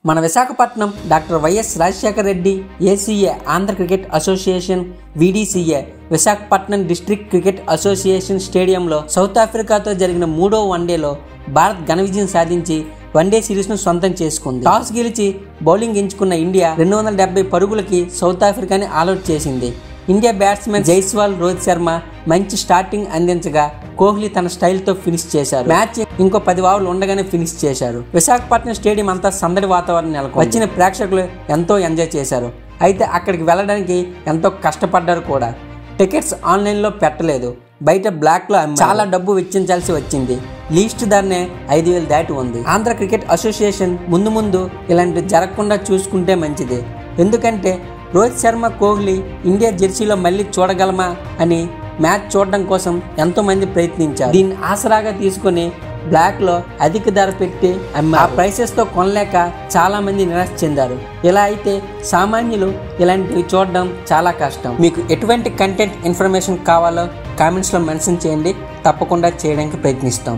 మన Visakhapatnam doctor YS Rajasekhara Reddy ACA Andhra cricket association VDCA Visakhapatnam district cricket association స్టేడియంలో south ఆఫ్రికాతో జరిగిన 3వ వన్డేలో భారత్ ఘన విజయం సాధించి వన్డే సిరీస్ను సొంతం చేసుకుంది. టాస్ గెలిచి బౌలింగ్ ఎంచుకున్న ఇండియా 270 పరుగులకి సౌత్ ఆఫ్రికాని ఆల్అౌట్ చేసింది. ఇండియా బ్యాట్స్మెన్ జైస్వాల్, రోహిత్ శర్మ మంచి స్టార్టింగ్ అందించగా కోహ్లీ తన స్టైల్తో ఫినిష్ చేశారు. మ్యాచ్ ఇంకో 10 ఓవర్లు ఉండగానే ఫినిష్ చేశారు. విశాఖపట్నం స్టేడియం అంతా సందడి వాతావరణం నెలకొంది. వచ్చిన ప్రేక్షకులు ఎంతో ఎంజాయ్ చేశారు. అయితే అక్కడికి వెళ్ళడానికి ఎంతో కష్టపడ్డారు కూడా. టికెట్స్ ఆన్లైన్లో పెట్టలేదు, బయట బ్లాక్లో చాలా డబ్బు వెచ్చించాల్సి వచ్చింది. లీస్ట్ ధరనే 5,000 దాటి ఉంది. ఆంధ్ర క్రికెట్ అసోసియేషన్ ముందు ఇలాంటి జరగకుండా చూసుకుంటే మంచిది. ఎందుకంటే రోహిత్ శర్మ, కోహ్లీ ఇండియా జెర్సీలో మళ్ళీ చూడగలమా అని మ్యాచ్ చూడడం కోసం ఎంతోమంది ప్రయత్నించారు. దీన్ని ఆసరాగా తీసుకుని బ్లాక్లో అధిక ధర పెట్టి ఆ ప్రైసెస్తో కొనలేక చాలామంది నిరాశ చెందారు. ఇలా అయితే సామాన్యులు ఇలాంటివి చూడడం చాలా కష్టం. మీకు ఎటువంటి కంటెంట్ ఇన్ఫర్మేషన్ కావాలో కామెంట్స్లో మెన్షన్ చేయండి, తప్పకుండా చేయడానికి ప్రయత్నిస్తాం.